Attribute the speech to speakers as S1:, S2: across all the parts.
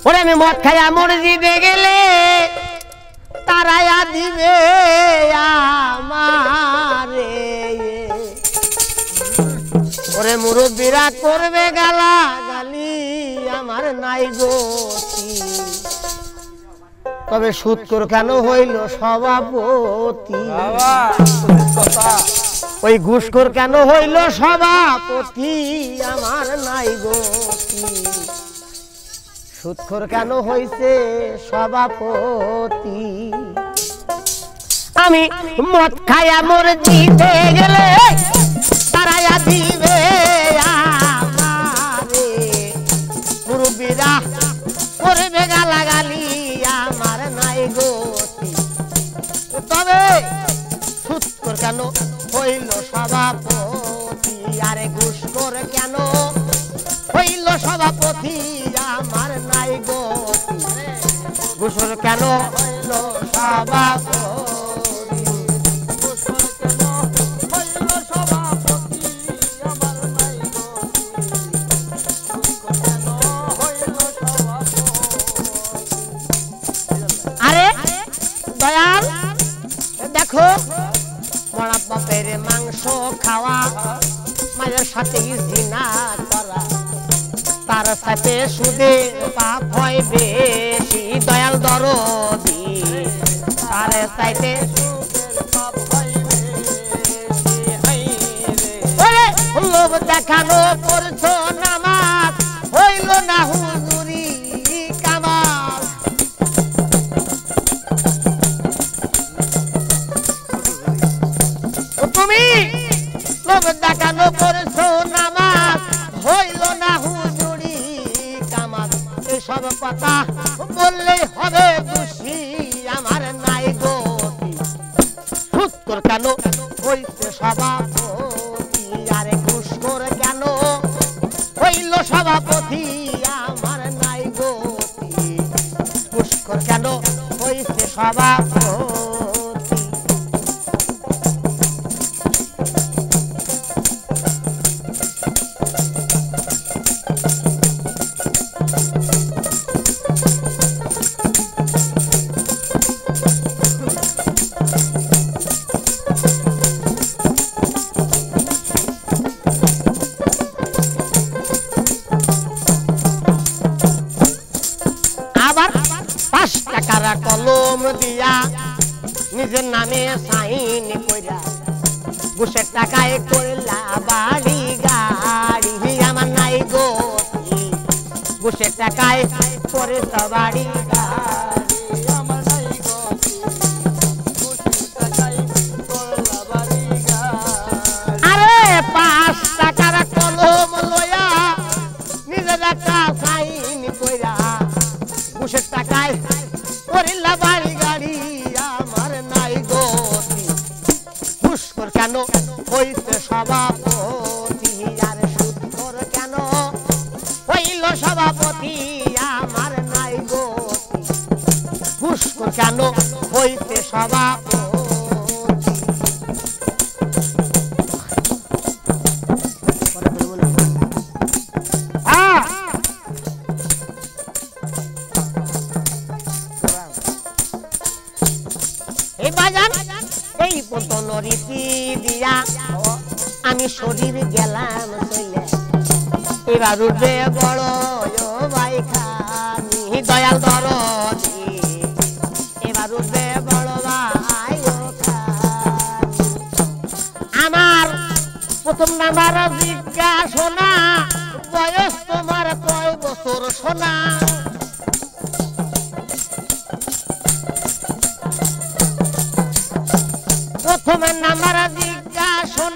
S1: ওরে আমি মদ খাইয়া মসজিদে গেলে তারায়া দিবে আমারে ওরে মুরব্বীরা করবে গালা গালি আমার নাই গতি তবে সুৎকর কেন হইল সভাপতি ওই ঘুষখোর কেন হইল সভাপতি আমার নাই গতি সুৎখোর কেন হইছে সভাপতি আমি মদ খাইয়া মসজিদে গেলে তারায়া দিবে আমারে মুরব্বীরা করবে গালাগালি আমার নাই গতি তবে সুৎখোর কেন হইল সভাপতি আরে ঘুষখোর কেন হইল সভাপতি আমার নাই গতি ঘুষখোর কেন হইল সভাপতি আরে দয়াল দেখো মরা বাপের মাংস খাওয়া মায়ের সাথে জিনা করা তার সাথে সুদের পাপ হয় বেশি দয়াল দরদি তার সাথে লোভ দেখানো করছো নামাজ হইল না হুজুরি কামাল তুমি লোভ দেখানো করছো নামাজ হইল না হুজুরি কামাল এসব কথা বললেই হবে খুশি আমার নাই গতি সুৎখোর কেন হইছে সভাপতি আরে ঘুষখোর কেন হইল সভাপতি আমার নাই গতি ঘুষখোর কেন হইছে সভাপতি আবার 5 টাকার কলম দিয়া নিজের নামে সাইন কইরা ঘুষের টাকায় করলা বাড়ি গাড়ি আমার নাই গতি ঘুষের টাকায় করে বাড়ি গাড়ি আমার নাই গতি ঘুষের টাকায় করলা বাড়ি গাড়ি আরে 5 টাকার কলম লয়া নিজের একটা সাইন কইরা ঘুষের টাকায় করিলা বাড়ি গাড়ি আমার নাই গতি ঘুষখোর কেন হইছে সভাপতি আর সুৎখোর কেন হইল সভাপতি আমার নাই গতি ঘুষখোর কেন হইছে সভাপতি এই পতন রীতি দিয়া আমি শরীর গেলাম চলে এবার উঠবে বড় ভাই খানি দয়াল দরদি এবার উঠবে বড় ভাই আমার প্রথম নাম্বার জিজ্ঞাসা বয়স তোমার কয় বছর সোনা প্রথমে নাম্বার জিজ্ঞাসা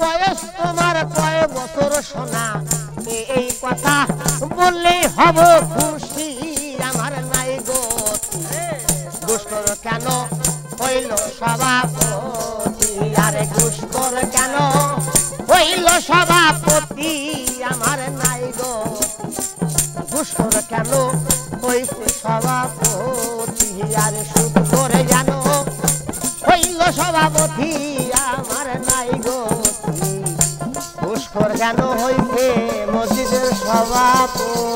S1: বয়স তোমার কয় বছর সোনা এই কথা বললেই হব খুশি আমার নাই গতি ঘুষখোর কেন হইল সভাপতি আরে ঘুষখোর কেন হইল সভাপতি আমার নাই গতি ঘুষখোর কেন হইছে সভাপতি আরে সুৎখোর জানো হইল সভাপতি আমার নাই গতি ঘুষখোর কেন হইছে মসজিদের সভাপতি